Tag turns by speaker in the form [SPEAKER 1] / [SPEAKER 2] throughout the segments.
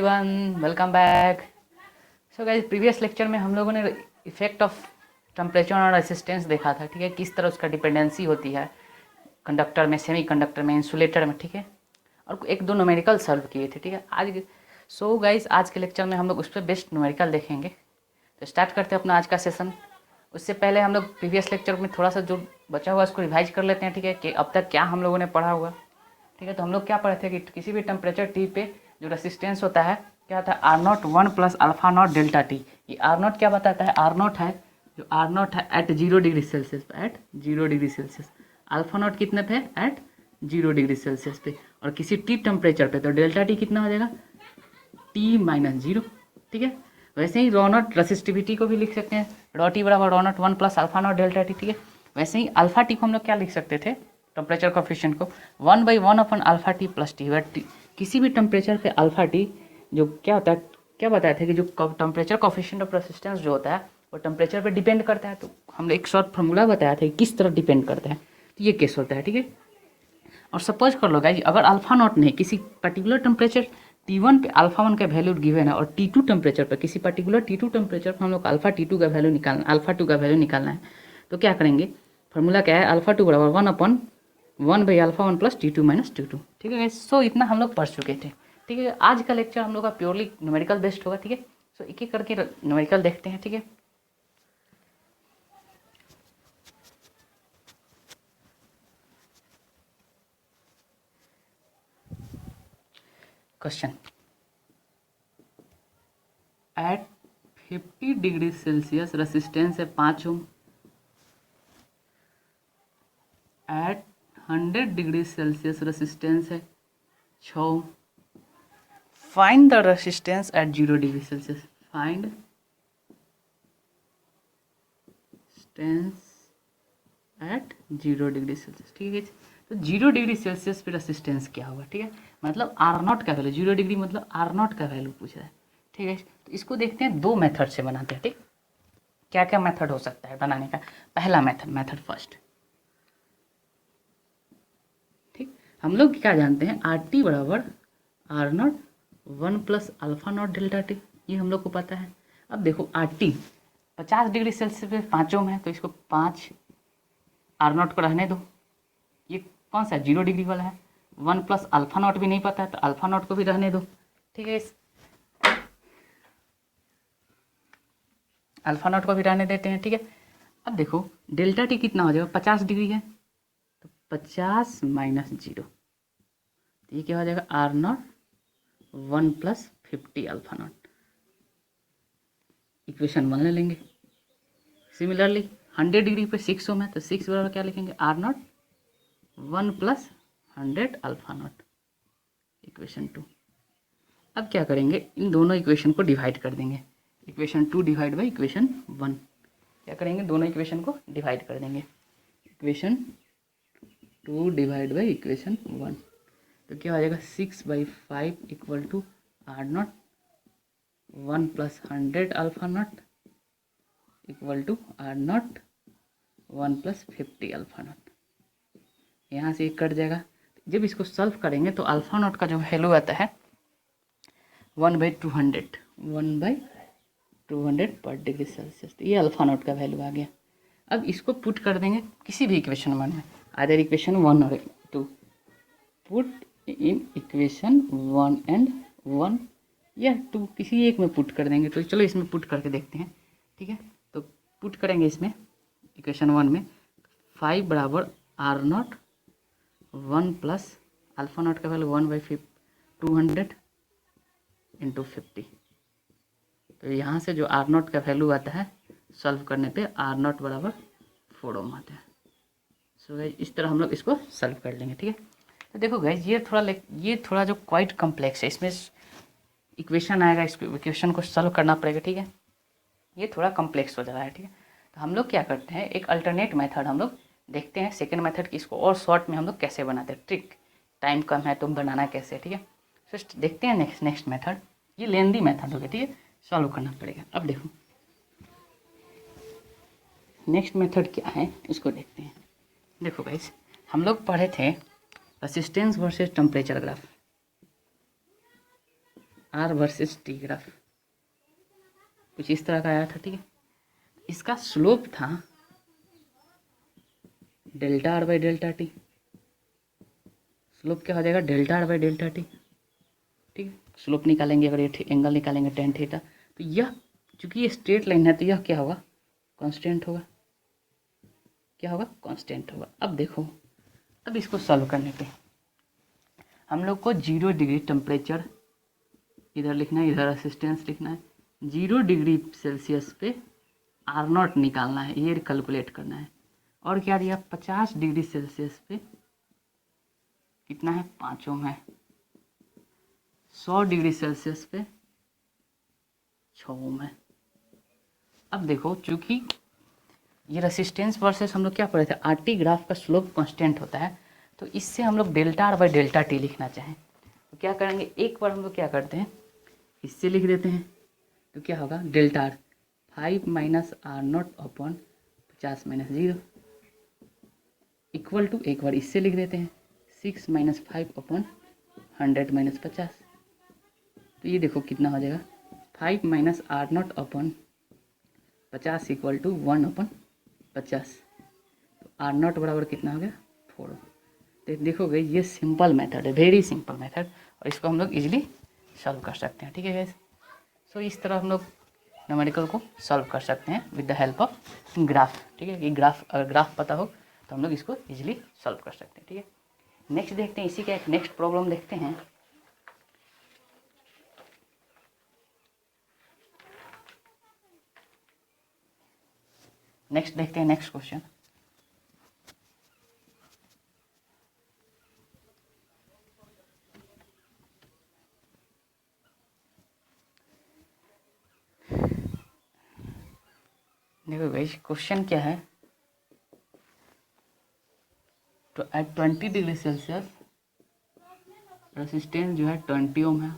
[SPEAKER 1] Everyone, welcome back. So guys, previous lecture में हम लोगों ने इफेक्ट ऑफ टेम्परेचर और रेसिस्टेंस देखा था, ठीक है। किस तरह उसका डिपेंडेंसी होती है कंडक्टर में, सेमी कंडक्टर में, इंसुलेटर में, ठीक है। और एक दो न्यूमेरिकल सॉल्व किए थे, ठीक है। आज के लेक्चर में हम लोग उस पर बेस्ट न्यूमेरिकल देखेंगे। तो स्टार्ट करते हैं अपना आज का सेशन। उससे पहले हम लोग प्रीवियस लेक्चर में थोड़ा सा जो बचा हुआ उसको रिवाइज कर लेते हैं, ठीक है, कि अब तक क्या हम लोगों ने पढ़ा हुआ, ठीक है। तो हम लोग क्या पढ़े थे कि किसी भी टेम्परेचर टी पे जो रेसिस्टेंस होता है क्या होता है, R naught 1 plus alpha naught delta T. ये आर नॉट क्या बताता है, आर नॉट है जो आर नॉट है एट 0 डिग्री सेल्सियस पे, at 0 degree Celsius. Alpha naught कितने पे, एट 0 डिग्री सेल्सियस पे। और किसी टी टेम्परेचर पे तो डेल्टा टी कितना हो जाएगा, टी माइनस 0, ठीक है। वैसे ही रो नॉट रेसिस्टिविटी को भी लिख सकते हैं, रो टी बराबर rho naught 1 plus alpha naught delta t, ठीक है। वैसे ही अल्फा टी को हम लोग क्या लिख सकते थे, टेम्परेचर कोफिशिएंट को 1/1 अपन अल्फा टी प्लस टी। किसी भी टेम्परेचर पे अल्फा टी जो क्या होता है, क्या बताया था कि जो टेम्परेचर कोफिशिएंट ऑफ रेसिस्टेंस जो होता है वो टेम्परेचर पे डिपेंड करता है। तो हमने एक शॉर्ट फार्मूला बताया था कि किस तरह डिपेंड करता है। तो ये केस होता है, ठीक है। और सपोज कर लो गाइस, अगर अल्फा नॉट नहीं, किसी पर्टिकुलर टेम्परेचर T1 पे अल्फा 1 का वैल्यू गिवन है और T2 टेम्परेचर पर, किसी पर्टिकुलर T2 टेम्परेचर पर हम लोग अल्फा T2 का वैल्यू निकालना, अल्फा 2 का वैल्यू निकालना है। तो क्या करेंगे, फार्मूला क्या है, अल्फा 2 बराबर 1/1/α1 प्लस T2 माइनस T2, ठीक है। सो इतना हम लोग पढ़ चुके थे, ठीक है। आज का लेक्चर हम लोग का प्योरली न्यूमेरिकल बेस्ड होगा, ठीक है। सो एक एक करके न्यूमेरिकल देखते हैं, ठीक है। Question, at 50 degree Celsius resistance है 5 ohm, at 100 degree Celsius resistance है 6 ohm. Find the resistance at 0 degree Celsius, find resistance at 0 degree Celsius, ठीक है। तो 0 डिग्री सेल्सियस पे रेसिस्टेंस क्या होगा, ठीक है। मतलब आर नॉट का वैल्यू, 0 डिग्री मतलब आर नॉट का वैल्यू पूछ रहा है, ठीक है। तो इसको देखते हैं, दो मेथड से बनाते हैं, ठीक। क्या क्या मेथड हो सकता है बनाने का। पहला मेथड फर्स्ट, ठीक। हम लोग क्या जानते हैं, आर टी बराबर R naught 1 plus alpha naught delta T, ये हम लोग को पता है। अब देखो आर टी 50 डिग्री सेल्सियस पे 5 ओम है, तो इसको 5 आर नॉट को रहने दो। ये कौन सा 0 डिग्री वाला है, 1 प्लस अल्फा नॉट भी नहीं पता है तो अल्फा नॉट को भी रहने दो, ठीक है। अल्फा नॉट को भी रहने देते हैं, ठीक है। अब देखो डेल्टा टी कितना हो जाएगा, 50 डिग्री है तो 50 माइनस 0, तो ये क्या हो जाएगा, R naught 1 plus 50 alpha naught. Equation 1 ले लेंगे। सिमिलरली 100 डिग्री पे 6 ओम है तो 6 बराबर क्या लिखेंगे, R naught 1 plus 100 alpha naught, equation 2। अब क्या करेंगे, इन दोनों इक्वेशन को डिवाइड कर देंगे, इक्वेशन 2 डिवाइड बाई इक्वेशन 1। क्या करेंगे, दोनों इक्वेशन को डिवाइड कर देंगे, इक्वेशन 2 डिवाइड बाई इक्वेशन 1। तो क्या हो जाएगा, 6/5 equal to R naught 1 plus 100 alpha naught equal to R naught 1 plus 50 alpha naught. यहाँ से एक कट जाएगा। जब इसको सॉल्व करेंगे तो अल्फा नॉट का जो वैल्यू आता है 1/200, 1/200 पर डिग्री सेल्सियस, तो ये अल्फा नॉट का वैल्यू आ गया। अब इसको पुट कर देंगे किसी भी इक्वेशन 1 में, आदर इक्वेशन 1 और 2, पुट इन इक्वेशन 1 एंड 1 या 2, किसी एक में पुट कर देंगे। तो चलो इसमें पुट करके देखते हैं, ठीक है। तो पुट करेंगे इसमें इक्वेशन 1 में, 5 बराबर R naught 1 plus alpha naught का वैल्यू 1/200 इंटू 50। तो यहाँ से जो आर नॉट का वैल्यू आता है सॉल्व करने पे आर नॉट बराबर 4 ओम आता है। सो गाइस इस तरह हम लोग इसको सॉल्व कर लेंगे, ठीक है। तो देखो गाइस ये थोड़ा जो क्वाइट कॉम्प्लेक्स है, इसमें इक्वेशन आएगा, इस इक्वेशन को सॉल्व करना पड़ेगा, ठीक है। ये थोड़ा कॉम्प्लेक्स हो जा रहा है, ठीक है। तो हम लोग क्या करते हैं, एक अल्टरनेट मेथड हम लोग देखते हैं, सेकेंड मेथड की, इसको और शॉर्ट में हम लोग कैसे बनाते हैं, ट्रिक, टाइम कम है तो बनाना कैसे, ठीक है। फर्स्ट देखते हैं नेक्स्ट मेथड, ये लेंदी मेथड हो गया, ठीक है, सॉल्व करना पड़ेगा। अब देखो नेक्स्ट मेथड क्या है, इसको देखते हैं। देखो गाइस, हम लोग पढ़े थे resistance versus temperature graph, R versus T graph कुछ इस तरह का आया था, ठीक है। इसका स्लोप था delta R by delta T. Slope क्या हो जाएगा, delta R by delta t, ठीक है। स्लोप निकालेंगे, अगर ये एंगल निकालेंगे टेन थीटा, तो यह चूंकि ये स्ट्रेट लाइन है तो यह क्या होगा, कांस्टेंट होगा। क्या होगा, कांस्टेंट होगा। अब देखो, अब इसको सॉल्व करने पे हम लोग को 0 डिग्री टेम्परेचर इधर लिखना है, इधर असिस्टेंस लिखना है। 0 डिग्री सेल्सियस पे R0 निकालना है, ये कैलकुलेट करना है। और क्या दिया, 50 डिग्री सेल्सियस पे कितना है, 5 ओम है। 100 डिग्री सेल्सियस पे 6 ओम है। अब देखो, चूंकि ये रेसिस्टेंस वर्सेस हम लोग क्या पढ़े थे, RT ग्राफ का स्लोप कांस्टेंट होता है, तो इससे हम लोग delta R by delta T लिखना चाहें तो क्या करेंगे, एक बार हम लोग क्या करते हैं, इससे लिख देते हैं। तो क्या होगा, delta R 5 minus R0 upon 50 minus 0 equal to, एक बार इससे लिख देते हैं 6 माइनस 5 अपॉन 100 माइनस 50। तो ये देखो कितना हो जाएगा, 5 minus R0 upon 50 equal to 1 upon 50। तो R0 बराबर कितना हो गया, 4। तो देखोगे ये सिंपल मेथड है, वेरी सिंपल मेथड, और इसको हम लोग इजीली सॉल्व कर सकते हैं, ठीक है गाइस। सो इस तरह हम लोग न्यूमेरिकल को सॉल्व कर सकते हैं with the help of graph, ठीक है। ये ग्राफ, अगर ग्राफ पता हो तो हम लोग इसको इजीली सॉल्व कर सकते हैं, ठीक है। नेक्स्ट देखते हैं, इसी का एक नेक्स्ट प्रॉब्लम देखते हैं। नेक्स्ट देखते हैं, नेक्स्ट क्वेश्चन। देखो गाइस, क्वेश्चन क्या है, तो एट 20 डिग्री सेल्सियस रेसिस्टेंस जो है 20 ओम है।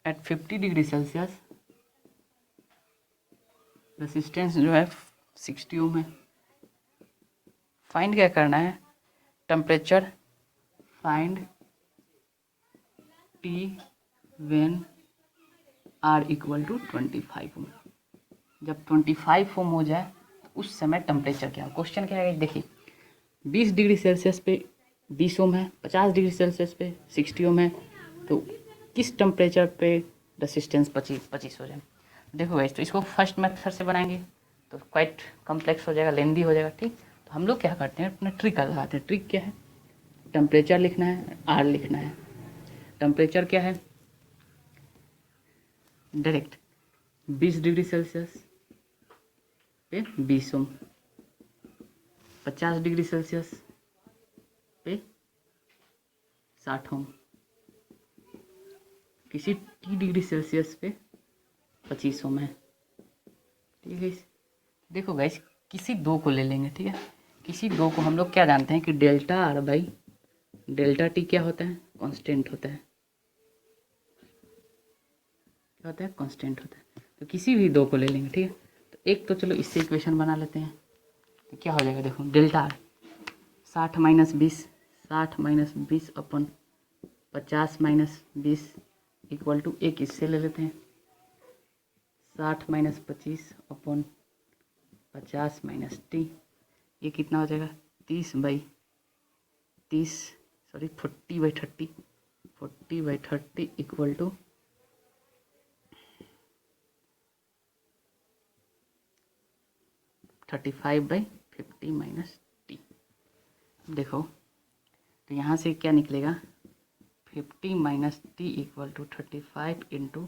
[SPEAKER 1] एट 50 डिग्री सेल्सियस रेसिस्टेंस जो है 60 ओम है। फाइंड क्या करना है, temperature, find T when R equal to 25 ohm. जब 25 ओम हो जाए तो उस समय टेम्परेचर क्या हो। क्वेश्चन क्या है, देखिए 20 डिग्री सेल्सियस पे 20 ओम है, 50 डिग्री सेल्सियस पे 60 ओम है, तो किस टेम्परेचर पे रेसिस्टेंस 25 हो जाए। देखो गाइस, तो इसको फर्स्ट मेथड से बनाएंगे तो क्वाइट कॉम्प्लेक्स हो जाएगा, लेंदी हो जाएगा, ठीक। तो हम लोग क्या करते हैं, अपना ट्रिक लगाते हैं। ट्रिक क्या है, टेम्परेचर लिखना है, आर लिखना है। टेम्परेचर क्या है, डायरेक्ट 20 डिग्री सेल्सियस पे 20 ओम, 50 डिग्री सेल्सियस पे 60 ओम, किसी टी डिग्री सेल्सियस पे 25 ओम है, ठीक है। देखो गाइस, किसी दो को ले लेंगे, ठीक है। किसी दो को हम लोग क्या जानते हैं कि delta R by delta T क्या होता है, कांस्टेंट होता है। क्या होता है, कांस्टेंट होता है। तो किसी भी दो को ले लेंगे, ठीक है। तो एक तो चलो इससे इक्वेशन बना लेते हैं, तो क्या हो जाएगा, देखो delta R 60 minus 20, 60 minus 20 upon 50 minus 20 equal to, एक इससे ले लेते हैं 60 माइनस 25 अपन 50 माइनस टी, ये कितना हो जाएगा 30 by 30, sorry 40 by 30, 40 by 30 equal to 35 by 50 minus T. देखो तो यहाँ से क्या निकलेगा, 50 minus T equal to 35 into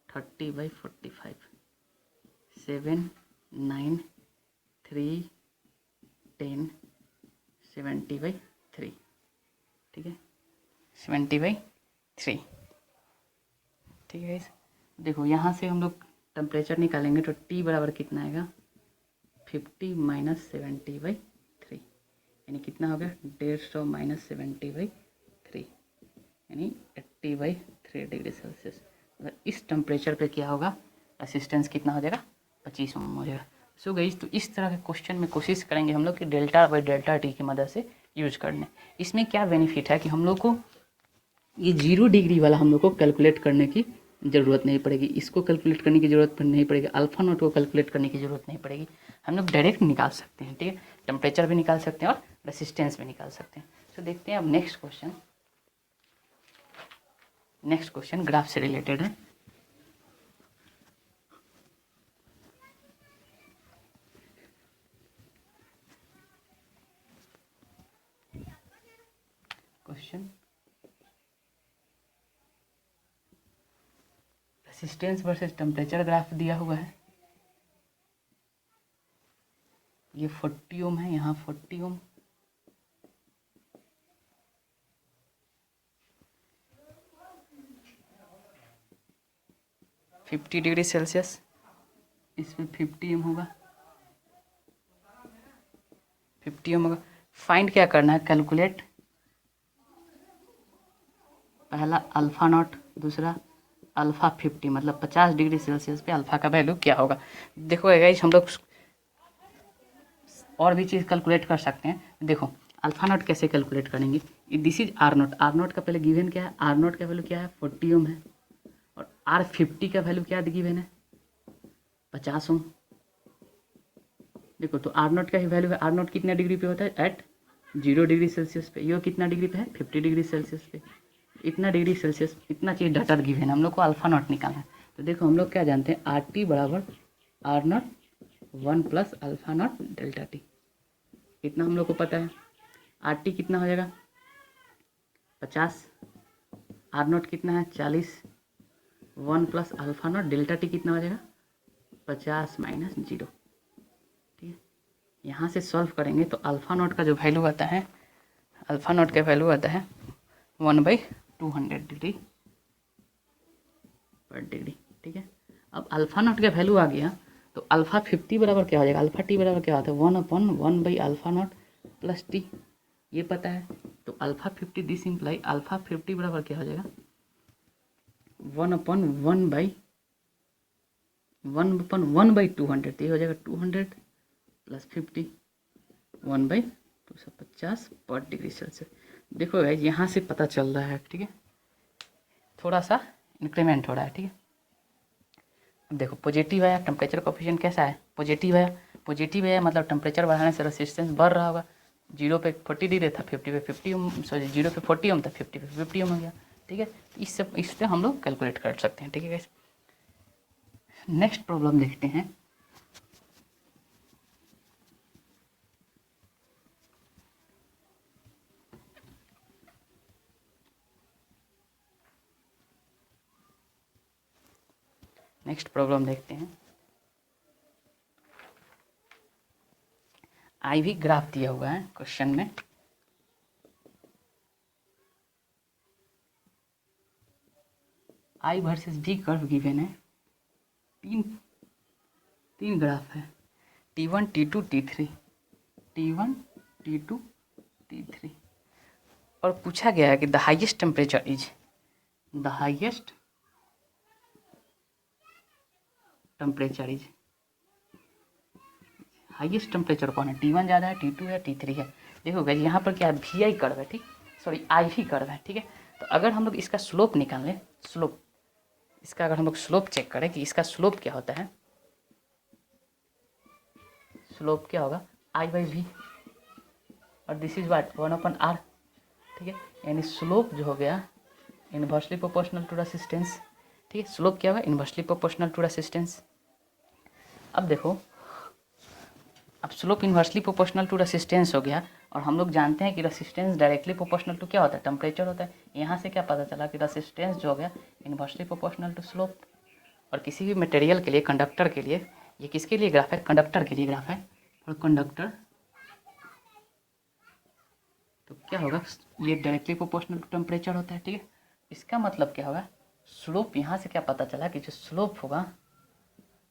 [SPEAKER 1] 30 by 45, 7 9 3 10 70 by 3, ठीक है, 70 बाई 3, ठीक है। देखो यहाँ से हम लोग टेम्परेचर निकालेंगे तो टी बराबर कितना आएगा, 50 माइनस 70 बाई 3, यानी कितना हो गया 150 माइनस 70 बाई 3, यानी 80 बाई 3 डिग्री सेल्सियस। अगर इस टेम्परेचर पे क्या होगा, रेसिस्टेंस कितना हो जाएगा, 25 ओम हो जाएगा। सो गाइस, तो इस तरह के क्वेश्चन में कोशिश करेंगे हम लोग कि डेल्टा बाई डेल्टा टी की मदद से यूज करने। इसमें क्या बेनिफिट है कि हम लोग को ये 0 डिग्री वाला हम लोग को कैलकुलेट करने की ज़रूरत नहीं पड़ेगी, इसको कैलकुलेट करने की ज़रूरत नहीं पड़ेगी, अल्फ़ा नॉट को कैलकुलेट करने की ज़रूरत नहीं पड़ेगी, हम लोग डायरेक्ट निकाल सकते हैं। ठीक है, टेम्परेचर भी निकाल सकते हैं और रेसिस्टेंस भी निकाल सकते हैं। तो देखते हैं अब next question. Next question graph से रिलेटेड है। Question resistance versus temperature graph दिया हुआ है। ये 40 ओम है, यहाँ 40 ओम, $50°C, इस पर 50 ओम होगा, 50 ओम होगा। फाइंड क्या करना है, कैलकुलेट पहला अल्फ़ा नॉट, दूसरा अल्फ़ा 50, मतलब 50°C पे अल्फ़ा का वैल्यू क्या होगा। देखो गाइस हम लोग और भी चीज़ कैलकुलेट कर सकते हैं। देखो अल्फ़ा नॉट कैसे कैलकुलेट करेंगे, this is R naught, R naught का पहले गिवन क्या है, आर नॉट का वैल्यू क्या है 40 ओम है, और आर 50 का वैल्यू क्या गिवन है 50 ओम। देखो तो आर नॉट का ही वैल्यू है, आर नॉट कितना डिग्री पे होता है एट 0°C पे, ये कितना डिग्री पे है 50°C पे, इतना डिग्री सेल्सियस, इतना चीज़ डाटा गिवन है, हम लोग को अल्फ़ा नॉट निकालना है। तो देखो हम लोग क्या जानते हैं, आर टी बराबर R naught 1 plus alpha naught delta T, इतना हम लोग को पता है। आर टी कितना हो जाएगा 50, आर नॉट कितना है 40, 1 plus alpha naught delta T कितना हो जाएगा 50 माइनस 0। ठीक है, यहाँ से सॉल्व करेंगे तो अल्फ़ा नॉट का जो वैल्यू आता है, अल्फ़ा नॉट का वैल्यू आता है 1/200 पर डिग्री। ठीक है, अब अल्फ़ा नॉट का वैल्यू आ गया तो अल्फ़ा 50 बराबर क्या हो जाएगा, अल्फ़ा टी बराबर क्या होता है 1/1 अल्फ़ा नॉट प्लस टी, ये पता है। तो अल्फ़ा 50 दिस इम्प्लाई अल्फ़ा 50 बराबर क्या हो जाएगा 1/1/200, ये हो जाएगा 200 प्लस 50 1/250 पर डिग्री सेल्सियस। देखो भाई यहाँ से पता चल रहा है, ठीक है, थोड़ा सा इंक्रीमेंट हो रहा है। ठीक है, अब देखो पॉजिटिव आया, टेम्परेचर कोफिशिएंट कैसा है पॉजिटिव है, पॉजिटिव है मतलब टेम्परेचर बढ़ाने से रेसिस्टेंस बढ़ रहा होगा। 0 पे 40 डिग्री था, 50 पे 50 ओम, सॉरी 0 पे 40 ओम था, 50 पे 50 ओम हो गया। ठीक है, इससे हम लोग कैलकुलेट कर सकते हैं। ठीक है गाइस, नेक्स्ट प्रॉब्लम देखते हैं। नेक्स्ट प्रॉब्लम देखते हैं। आई वी ग्राफ दिया हुआ है क्वेश्चन में, I versus V curve given है, तीन ग्राफ है T1 T2 T3, T1 T2 T3, और पूछा गया है कि the highest temperature is, the highest temperature is, highest temperature कौन है, T1 ज़्यादा है, T2 है, T3 है। देखो गाइस यहाँ पर क्या है VI कर्व है, ठीक, सॉरी IV कर्व है। ठीक है, तो अगर हम लोग इसका स्लोप निकाल लें, स्लोप इसका अगर हम लोग स्लोप चेक करें कि इसका स्लोप क्या होता है, स्लोप क्या होगा I/V, और दिस इज वाट 1/r। ठीक है, यानी स्लोप जो हो गया इन्वर्सली प्रोपोर्शनल टू रेसिस्टेंस। ठीक है, स्लोप क्या होगा इन्वर्सली प्रोपोर्शनल टू रेसिस्टेंस। अब देखो, अब slope inversely proportional to resistance हो गया, और हम लोग जानते हैं कि रेसिस्टेंस डायरेक्टली प्रोपोर्शनल टू क्या होता है टेम्परेचर होता है। यहाँ से क्या पता चला कि रेसिस्टेंस जो हो गया इन्वर्सली प्रोपोर्शनल टू स्लोप। और किसी भी मटेरियल के लिए, कंडक्टर के लिए, ये किसके लिए ग्राफ है कंडक्टर के लिए ग्राफ है, और कंडक्टर तो क्या होगा ये डायरेक्टली प्रोपोर्शनल टू टेम्परेचर होता है। ठीक है, इसका मतलब क्या होगा स्लोप, यहाँ से क्या पता चला कि जो स्लोप होगा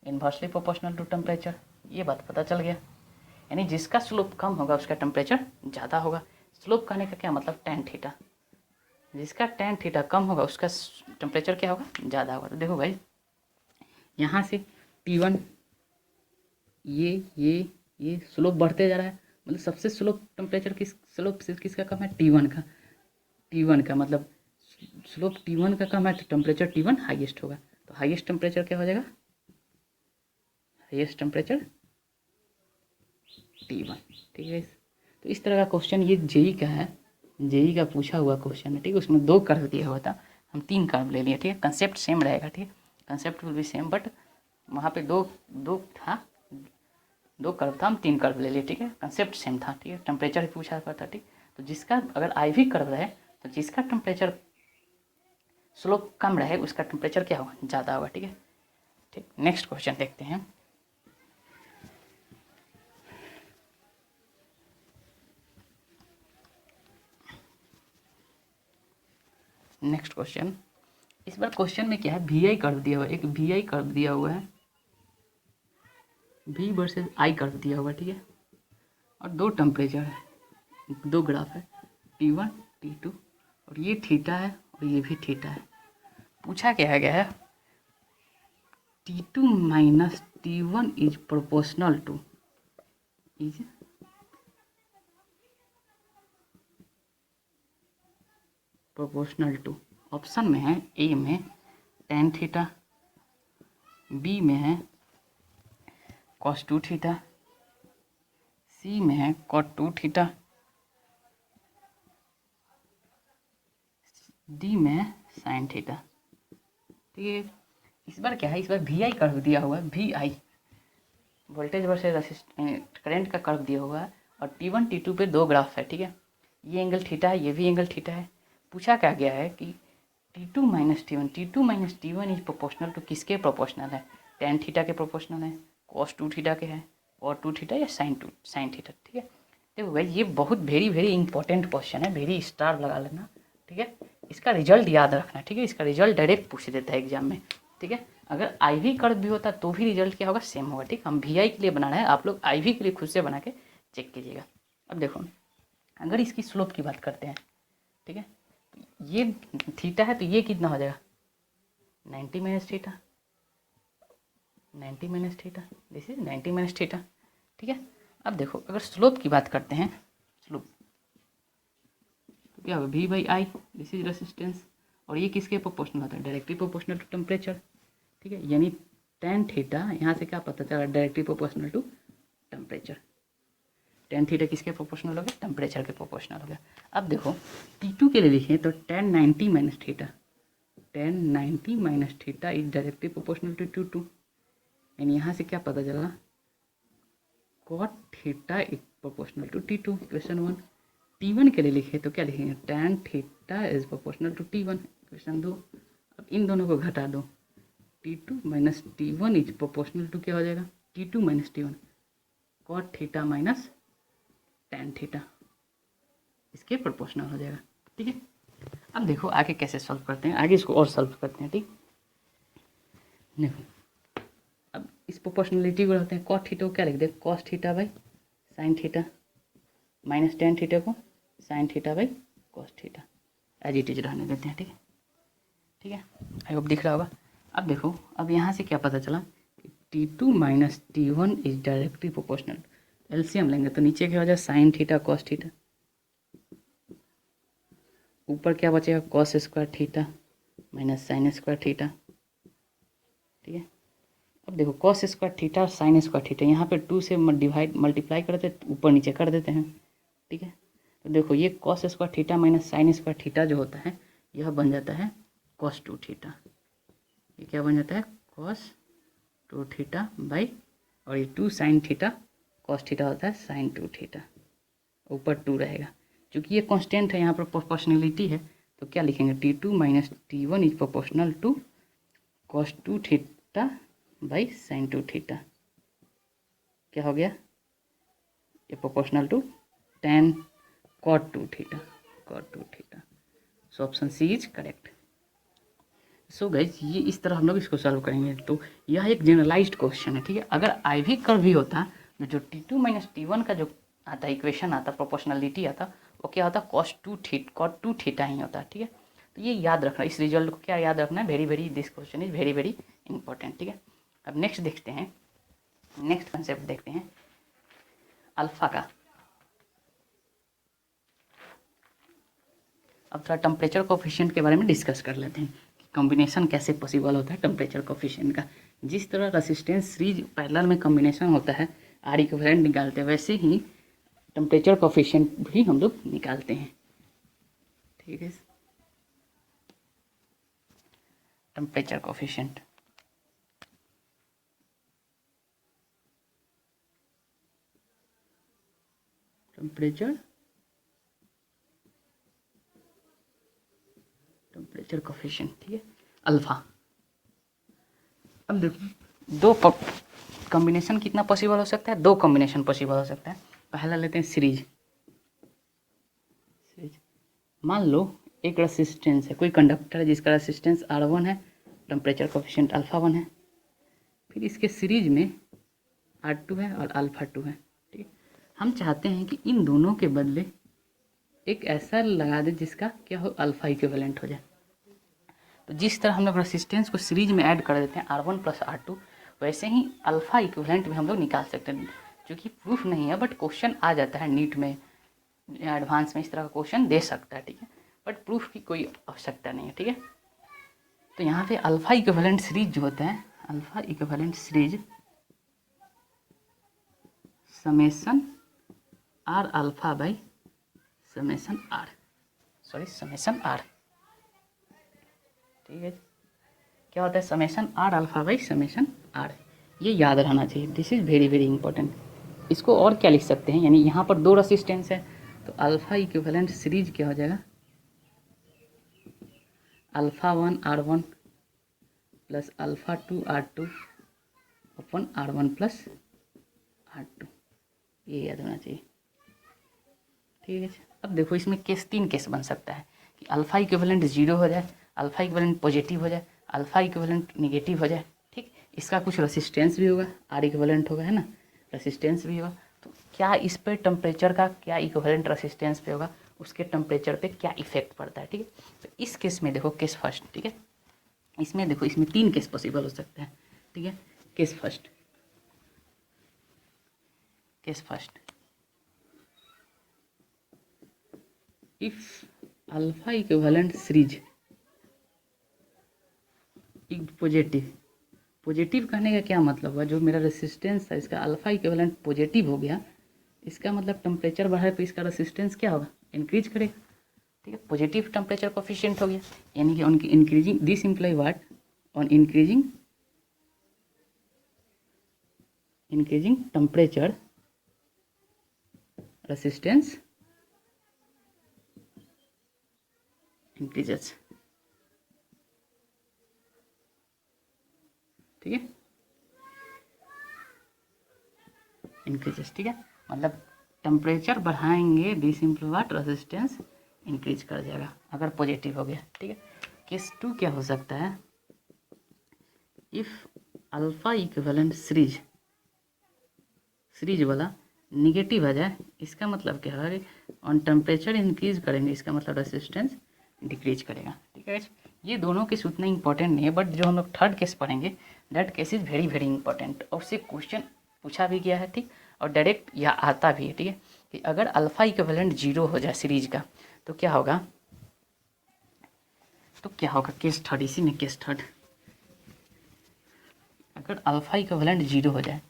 [SPEAKER 1] इन्वर्सली प्रोपोर्शनल टू टेम्परेचर, ये बात पता चल गया। यानी जिसका स्लोप कम होगा उसका टेम्परेचर ज़्यादा होगा। स्लोप कहने का क्या मतलब tan थीटा, जिसका tan थीटा कम होगा उसका टेम्परेचर क्या होगा ज़्यादा होगा। तो देखो भाई यहाँ से T1 ये स्लोप बढ़ते जा रहा है, मतलब सबसे स्लोप टेम्परेचर किसका कम है T1 का, T1 का मतलब स्लोप T1 का कम है तो टेम्परेचर T1 हाईएस्ट होगा। तो हाईएस्ट टेम्परेचर क्या हो जाएगा? Highest temperature T1। ठीक है, तो इस तरह का क्वेश्चन ये जेई का है, जेई का पूछा हुआ क्वेश्चन है। ठीक है, उसमें 2 कर्व दिया हुआ था, हम 3 कर्व ले लिए। ठीक है, कंसेप्ट सेम रहेगा। ठीक है, concept will be same, but वहाँ पे दो दो था 2 कर्व था, हम 3 कर्व ले लिए। ठीक है, कंसेप्ट सेम था। ठीक है, टेम्परेचर ही पूछा हुआ था। ठीक, तो जिसका अगर IV कर्व रहे तो जिसका टेम्परेचर स्लोप कम रहे उसका टेम्परेचर क्या होगा? ज़्यादा होगा। ठीक है, ठीक, नेक्स्ट क्वेश्चन देखते हैं। नेक्स्ट क्वेश्चन, इस बार क्वेश्चन में क्या है, VI कर्व दिया हुआ है, एक VI कर्व दिया हुआ है, V वर्सेस I कर्व दिया हुआ है। ठीक है, और 2 टेम्परेचर है, 2 ग्राफ है, T1 T2, और ये थीटा है और ये भी थीटा है। पूछा क्या गया है, T2 minus T1 is proportional to option में है, ए में tan थीटा, बी में है cos 2 थीटा, सी में है cot 2 थीटा, डी में है sin थीटा। ठीक है, इस बार क्या है, इस बार VI कर्व दिया हुआ है, VI voltage versus resistance current का कर्व दिया हुआ है, और T1 T2 पे 2 ग्राफ है। ठीक है, ये एंगल थीटा है, ये भी एंगल थीटा है। पूछा क्या गया है कि T2 minus T1 is proportional to किसके प्रोपोर्शनल है? tan थीटा के प्रोपोर्शनल है, cos 2 थीटा के है, cot 2 थीटा या sin थीटा। ठीक है, देखो भाई ये बहुत वेरी इंपॉर्टेंट क्वेश्चन है, वेरी स्टार लगा लेना। ठीक है, इसका रिजल्ट याद रखना। ठीक है, इसका रिजल्ट डायरेक्ट पूछ देता है एग्जाम में। ठीक है, अगर IV कर्व भी होता तो भी रिजल्ट क्या होगा? सेम होगा। ठीक, हम VI के लिए बना रहे हैं, आप लोग IV के लिए खुद से बना के चेक कीजिएगा। अब देखो, अगर इसकी स्लोप की बात करते हैं, ठीक है, ये थीटा है तो ये कितना हो जाएगा? 90 minus theta, 90 minus theta, this is 90 minus theta. ठीक है, अब देखो अगर स्लोप की बात करते हैं, स्लोप तो क्या होगा? V/I, दिस इज रेसिस्टेंस, और ये किसके प्रोपोर्शनल होता है? Directly proportional to temperature. ठीक है, यानी tan थीटा यहाँ से क्या पता चला? Directly proportional to temperature. tan theta किसके प्रोपोर्शनल हो गया? टेम्परेचर के प्रोपोर्शनल हो गया। अब देखो T2 के लिए लिखें तो tan 90 minus theta, tan 90 minus theta is directly proportional to T2, यानी यहाँ से क्या पता चला? cot theta is proportional to T2, question 1। T1 के लिए लिखे तो क्या लिखेंगे? tan theta is proportional to T1, question 2। अब इन दोनों को घटा दो, T2 minus T1 is proportional to क्या हो जाएगा? T2 minus T1, cot theta minus tan theta, इसके प्रोपोर्शनल हो जाएगा। ठीक है, अब देखो आगे कैसे सॉल्व करते हैं, आगे इसको और सॉल्व करते हैं। ठीक, देखो अब इस प्रोपोर्शनलिटी को रखते हैं, cot थीटा को क्या लिख दे? cos theta by sin theta, minus tan theta को sin theta by cos theta, as it is रहने देते हैं। ठीक है, ठीक है, आई होप दिख रहा होगा। अब देखो, अब यहाँ से क्या पता चला? T2 minus T1 is directly proportional. LCM लेंगे तो नीचे क्या हो जाए? sin थीटा cos थीटा, ऊपर क्या बचेगा? cos square theta minus sin square theta. ठीक है, अब देखो cos स्क्वायर थीटा और sin स्क्वायर थीटा, यहाँ पे 2 से मल्टीप्लाई करते ऊपर नीचे कर देते हैं। ठीक है, तो देखो ये cos square theta minus sin square theta जो होता है यह बन जाता है cos 2 थीटा। ये क्या बन जाता है? cos 2 थीटा बाई, और ये 2 sin थीटा, cos थीटा होता है sin 2 थीटा, ऊपर 2 रहेगा। क्योंकि ये कांस्टेंट है, यहाँ पर प्रोपोर्शनलिटी है, तो क्या लिखेंगे? T2 minus T1 is proportional to cos 2 theta by sin 2 theta. क्या हो गया? ये proportional to tan cot 2 theta, cot 2 theta. So option C is correct. So guys ये इस तरह हम लोग इसको सॉल्व करेंगे। तो यह एक जनरलाइज्ड क्वेश्चन है। ठीक है, अगर IV कर्व भी होता तो जो T2 माइनस T1 का जो आता इक्वेशन आता, प्रोपोर्शनलिटी आता, वो क्या होता? cos 2 थीटा ही होता। ठीक है, तो ये याद रखना, इस रिजल्ट को क्या याद रखना है? Very this question is very important. ठीक है, अब नेक्स्ट देखते हैं, नेक्स्ट कंसेप्ट देखते हैं अल्फा का। अब थोड़ा टेम्परेचर कोफिशिएंट के बारे में डिस्कस कर लेते हैं कि कॉम्बिनेशन कैसे पॉसिबल होता है टेम्परेचर कोफिशिएंट का। जिस तरह रेसिस्टेंस सीरीज पैरेलल में कॉम्बिनेशन होता है आर इक्विवेलेंट निकालते हैं, वैसे ही टेम्परेचर कोफिशिएंट भी हम लोग निकालते हैं। ठीक है, टेम्परेचर कोफिशिएंट टेम्परेचर कोफिशिएंट, ठीक है, अल्फा। अब देखो दो कॉम्बिनेशन कितना पॉसिबल हो सकता है, दो कॉम्बिनेशन पॉसिबल हो सकता है। पहला लेते हैं सीरीज। मान लो एक रेसिस्टेंस है, कोई कंडक्टर है जिसका रेसिस्टेंस R1 है, टेम्परेचर कोफिशिएंट अल्फा 1 है। फिर इसके सीरीज में R2 है और अल्फा 2 है। ठीक है, हम चाहते हैं कि इन दोनों के बदले एक ऐसा लगा दे जिसका क्या हो, अल्फा इक्विवेलेंट हो जाए। तो जिस तरह हम लोग रेसिस्टेंस को सीरीज में ऐड कर देते हैं R1 + R2, वैसे ही अल्फा इक्विवेलेंट भी हम लोग निकाल सकते हैं। जो कि प्रूफ नहीं है बट क्वेश्चन आ जाता है नीट में, एडवांस में इस तरह का क्वेश्चन दे सकता है। ठीक है, बट प्रूफ की कोई आवश्यकता नहीं है। ठीक है, तो यहाँ पे अल्फा इक्विवेलेंट सीरीज जो होता है, alpha equivalent series summation R alpha by summation R, summation R। ठीक है, क्या होता है, summation R alpha by summation R। ये याद रहना चाहिए, this is very very important. इसको और क्या लिख सकते हैं, यानी यहाँ पर दो रेसिस्टेंस है तो अल्फा इक्विवेलेंट सीरीज क्या हो जाएगा, alpha 1 R1 plus alpha 2 R2 अपन R1 प्लस R2। ये याद होना चाहिए। ठीक है, अब देखो इसमें तीन केस बन सकता है कि अल्फा इक्विवेलेंट 0 हो जाए, अल्फा इक्विवेलेंट पॉजिटिव हो जाए, अल्फा इक्विवेलेंट नेगेटिव हो जाए। ठीक, इसका कुछ रेसिस्टेंस भी होगा, आर इक्विवेलेंट होगा, है ना, रेसिस्टेंस भी होगा। तो क्या इस पर टेम्परेचर का क्या इक्विवेलेंट रेसिस्टेंस पे होगा, उसके टेम्परेचर पे क्या इफेक्ट पड़ता है। ठीक है, तो इस केस में देखो, केस फर्स्ट। ठीक है, इसमें देखो, इसमें तीन केस पॉसिबल हो सकते हैं। ठीक है, case first, if alpha equivalent series positive कहने का क्या मतलब हुआ, जो मेरा रेसिस्टेंस है इसका अल्फा इक्विवेलेंट पॉजिटिव हो गया, इसका मतलब टेम्परेचर बढ़े तो इसका रेसिस्टेंस क्या होगा, इंक्रीज करेगा। ठीक है, पॉजिटिव टेम्परेचर कोफिशिएंट हो गया, यानी कि उनकी increasing, this imply what, on increasing temperature resistance increases. ठीक है, इंक्रीजेस। ठीक है, मतलब टेम्परेचर बढ़ाएंगे, this imply what, resistance increase कर जाएगा अगर पॉजिटिव हो गया। ठीक है, केस टू क्या हो सकता है, इफ अल्फा इक्विवेलेंट सीरीज वाला निगेटिव आ जाए, इसका मतलब क्या है, ऑन टेम्परेचर इंक्रीज करेंगे, इसका मतलब रेसिस्टेंस डिक्रीज करेगा। ठीक है, ये दोनों केस उतना इंपॉर्टेंट नहीं है, बट जो हम लोग थर्ड केस पढ़ेंगे that case is very very important, और उससे क्वेश्चन पूछा भी गया है। ठीक, और डायरेक्ट या आता भी है। ठीक है, कि अगर अल्फा इक्विवेलेंट 0 हो जाए सीरीज का तो क्या होगा, केस थर्ड, इसी में केस थर्ड, अगर अल्फा इक्विवेलेंट 0 हो जाए,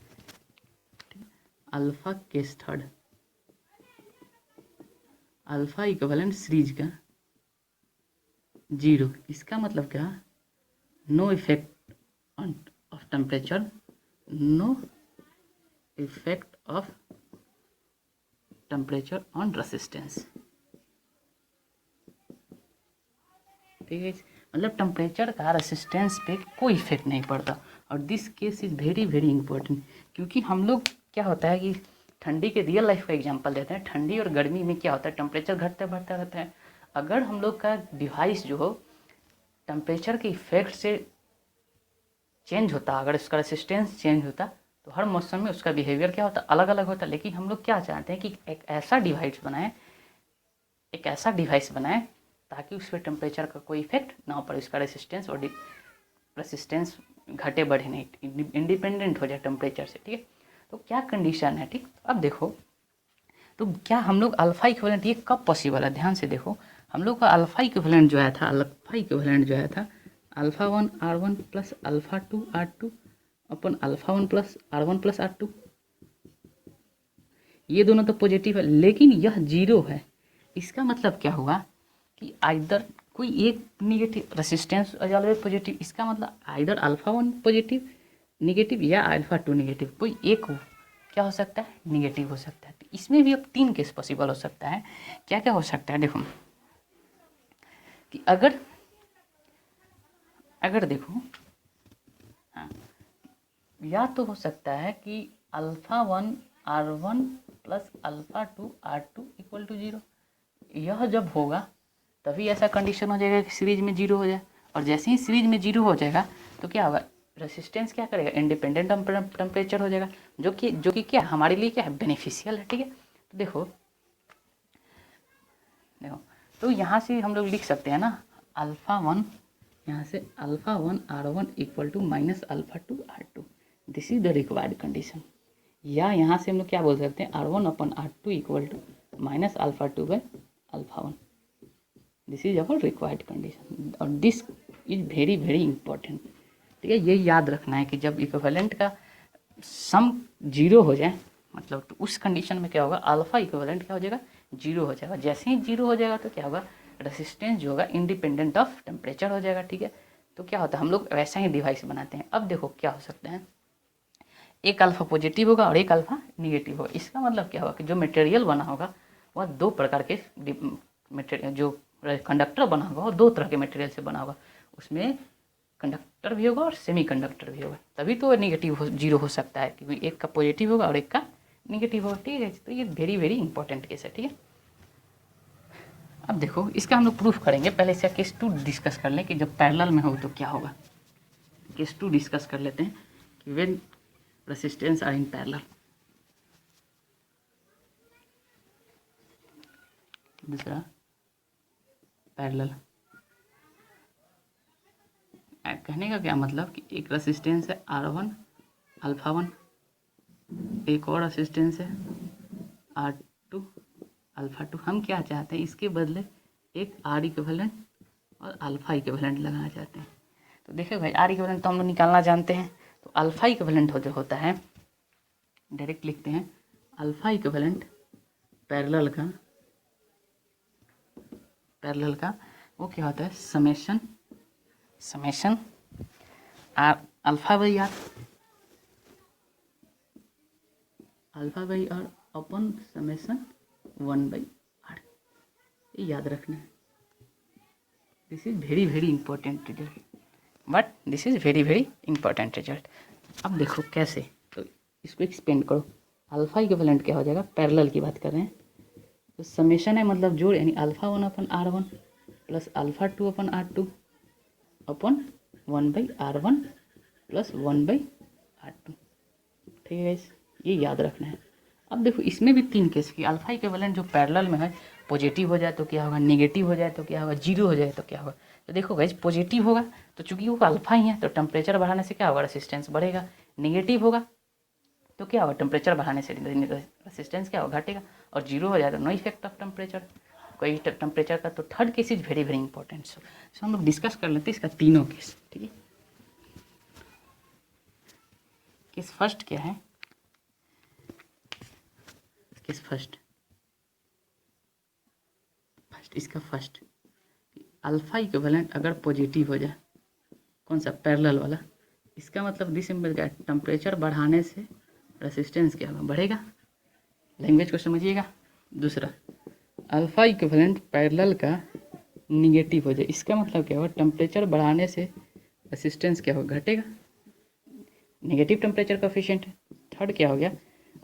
[SPEAKER 1] alpha case third, alpha equivalent series का 0, इसका मतलब क्या, no effect of temperature, no effect of temperature on resistance. ठीक है, मतलब टेम्परेचर का रेसिस्टेंस पे कोई इफेक्ट नहीं पड़ता। और this case is very very important, क्योंकि हम लोग क्या होता है कि ठंडी के रियल लाइफ का एग्जांपल देते हैं, ठंडी और गर्मी में क्या होता है, टेम्परेचर घटता बढ़ता रहता है। अगर हम लोग का डिवाइस जो हो टेम्परेचर के इफेक्ट से चेंज होता, अगर उसका रेसिस्टेंस चेंज होता, तो हर मौसम में उसका बिहेवियर क्या होता, अलग अलग होता। लेकिन हम लोग क्या चाहते हैं कि एक ऐसा डिवाइस बनाएं ताकि उस पर टेम्परेचर का कोई इफेक्ट ना पड़े, उसका रेसिस्टेंस और रेसिस्टेंस घटे बढ़े नहीं, इंडिपेंडेंट हो जाए टेम्परेचर से। ठीक है, तो क्या कंडीशन है। ठीक, अब देखो, तो क्या हम लोग अल्फा इक्विवेलेंट, ये कब पॉसिबल है, ध्यान से देखो, हम लोग का अल्फा इक्विवेलेंट जो आया था, अल्फा इक्विवेलेंट जो आया था alpha 1 R1 plus alpha 2 R2 अपन alpha 1 plus R1 plus R2, ये दोनों तो पॉजिटिव है, लेकिन यह जीरो है। इसका मतलब क्या हुआ कि आइदर कोई एक निगेटिव रेसिस्टेंस ऑलवेज पॉजिटिव, इसका मतलब आइदर अल्फा 1 पॉजिटिव निगेटिव या अल्फा 2 निगेटिव, कोई एक हो क्या हो सकता है, निगेटिव हो सकता है। तो इसमें भी अब 3 केस पॉसिबल हो सकता है। क्या क्या हो सकता है देखो, कि अगर देखो, हाँ, या तो हो सकता है कि alpha 1 R1 plus alpha 2 R2 equal to 0, यह जब होगा तभी ऐसा कंडीशन हो जाएगा कि सीरीज में 0 हो जाए। और जैसे ही सीरीज में 0 हो जाएगा तो क्या होगा, रेसिस्टेंस क्या करेगा, इंडिपेंडेंट टेम्परेचर हो जाएगा, जो कि क्या हमारे लिए क्या है, बेनिफिशियल है। ठीक है, तो देखो तो यहाँ से हम लोग लिख सकते हैं ना अल्फा 1, यहाँ से alpha 1 R1 equal to minus alpha 2 R2, this is the required condition. या यहाँ से हम लोग क्या बोल सकते हैं, R1 अपन R2 equal to minus alpha 2 by alpha 1, this is our required condition. और this is very very important. ठीक है, ये याद रखना है कि जब इक्विवेलेंट का सम 0 हो जाए, मतलब तो उस कंडीशन में क्या होगा, अल्फा इक्विवेलेंट क्या हो जाएगा, 0 हो जाएगा। जैसे ही 0 हो जाएगा तो क्या होगा, रेसिस्टेंस जो होगा इंडिपेंडेंट ऑफ टेम्परेचर हो जाएगा। ठीक है, तो क्या होता है, हम लोग वैसा ही डिवाइस बनाते हैं। अब देखो क्या हो सकता है, एक अल्फा पॉजिटिव होगा और एक अल्फा निगेटिव होगा। इसका मतलब क्या होगा कि जो मटेरियल बना होगा वह दो प्रकार के मटेरियल, जो कंडक्टर बना होगा वो दो तरह के मटेरियल से बना होगा, उसमें कंडक्टर भी होगा और सेमी कंडक्टर भी होगा। तभी तो निगेटिव 0 हो सकता है, क्योंकि एक का पॉजिटिव होगा और एक का निगेटिव होगा। ठीक है, तो ये वेरी वेरी इंपॉर्टेंट केस है। ठीक है, अब देखो इसका हम लोग प्रूफ करेंगे। पहले इसका केस 2 डिस्कस कर लें कि जब पैरेलल में हो तो क्या होगा। केस 2 डिस्कस कर लेते हैं कि when resistance are in parallel. दूसरा पैरेलल, कहने का क्या मतलब कि एक रेसिस्टेंस है R1 अल्फा 1, एक और रेसिस्टेंस है R2 अल्फा 2। हम क्या चाहते हैं, इसके बदले एक R इक्विवेलेंट और अल्फा इक्विवेलेंट लगाना चाहते हैं। तो देखिए भाई, R इक्विवेलेंट तो हम लोग निकालना जानते हैं, तो अल्फा इक्विवेलेंट जो होता है, डायरेक्ट लिखते हैं अल्फा इक्विवेलेंट पैरेलल का वो क्या होता है, summation R alpha by R upon summation 1 by R. ये याद रखना है। This is very very important result, but this is very very important result. अब देखो कैसे, तो इसको एक्सपेंड करो। अल्फा इक्विवेलेंट क्या हो जाएगा, पैरेलल की बात कर रहे हैं, तो समेशन है मतलब जोड़, यानी alpha 1 upon R1 plus alpha 2 upon R2 upon 1 by R1 plus 1 by R2। ठीक है गाइस, ये याद रखना है। अब देखो इसमें भी 3 केस की अल्फा इक्विवेलेंट जो पैरेलल में है, पॉजिटिव हो जाए तो क्या होगा, नेगेटिव हो जाए तो क्या होगा, 0 हो जाए तो क्या होगा। तो देखो गाइस, पॉजिटिव होगा तो चूंकि वो अल्फा ही है तो टेम्परेचर बढ़ाने से क्या होगा, रेसिस्टेंस बढ़ेगा। नेगेटिव होगा तो क्या होगा, टेम्परेचर बढ़ाने से रेसिस्टेंस क्या होगा, घटेगा। और 0 हो जाए तो नो इफेक्ट ऑफ टेम्परेचर, कोई टेम्परेचर का। तो third case is very very important. So हम लोग डिस्कस कर लेते हैं इसका तीनों केस। ठीक है, केस फर्स्ट क्या है, केस फर्स्ट इसका फर्स्ट, अल्फा इक्विवेलेंट अगर पॉजिटिव हो जाए, कौन सा, पैरेलल वाला, इसका मतलब दिस सिंबल क्या है, टेम्परेचर बढ़ाने से रेसिस्टेंस क्या होगा, बढ़ेगा। लैंग्वेज को समझिएगा। दूसरा, अल्फा इक्विवेलेंट पैरेलल का निगेटिव हो जाए, इसका मतलब क्या होगा, टेम्परेचर बढ़ाने से रेसिस्टेंस क्या होगा, घटेगा। नेगेटिव टेम्परेचर कोएफिशिएंट है। थर्ड क्या हो गया,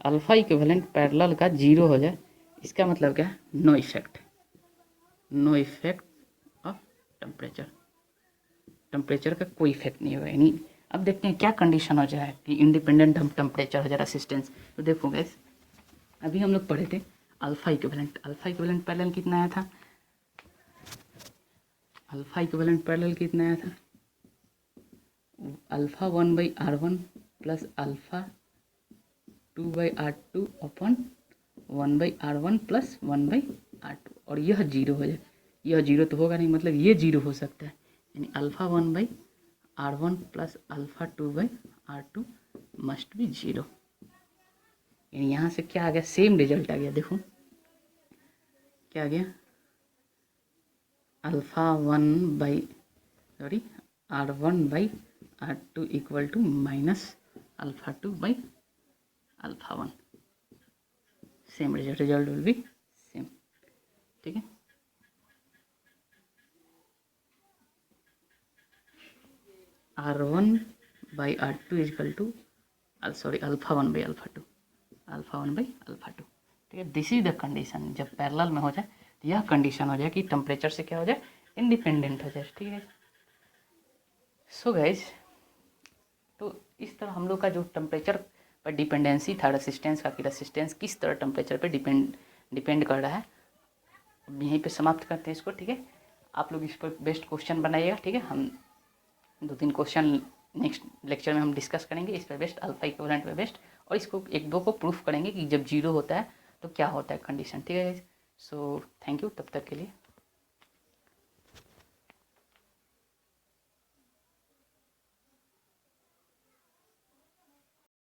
[SPEAKER 1] अल्फा इक्विवेलेंट पैरेलल का 0 हो जाए, इसका मतलब क्या है, नो इफेक्ट ऑफ टेम्परेचर का कोई इफेक्ट नहीं होगा। यानी अब देखते हैं क्या कंडीशन हो जाए कि इंडिपेंडेंट हम टेम्परेचर हो जाए रेसिस्टेंस। तो देखो गाइस, अभी हम लोग पढ़े थे अल्फा इक्विवेलेंट पैरेलल कितना आया था, अल्फा इक्विवेलेंट पैरेलल कितना आया था, alpha 1 by R1 plus alpha 2 by R2 upon 1 by R1 plus 1 by R2, और यह 0 हो जाए, यह जीरो तो होगा नहीं, मतलब ये जीरो हो सकता है, यानी α1/R1 plus α2/R2 must be zero. यानी यहाँ से क्या आ गया, सेम रिजल्ट आ गया। देखो क्या आ गया, R1/R2 equal to minus α2/α1। Same result will be same. ठीक है, R1/R2 इक्वल टू α1/α2। ठीक है, दिस इज द कंडीशन। जब पैरेलल में हो जाए तो यह कंडीशन हो जाए कि टेम्परेचर से क्या हो जाए, इंडिपेंडेंट हो जाए। ठीक है, सो गाइज, तो इस तरह हम लोग का जो टेम्परेचर पर डिपेंडेंसी था रेसिस्टेंस का, कि रेसिस्टेंस किस तरह टेम्परेचर पे डिपेंड कर रहा है, यहीं पे समाप्त करते हैं इसको। ठीक है, आप लोग इस पर बेस्ट क्वेश्चन बनाइएगा। ठीक है, हम 2-3 क्वेश्चन नेक्स्ट लेक्चर में हम डिस्कस करेंगे इस पर बेस्ट, अल्फा इक्विवेलेंट पे बेस्ट, और इसको 1-2 को प्रूफ करेंगे कि जब जीरो होता है तो क्या होता है कंडीशन। ठीक है, सो थैंक यू तब तक के लिए।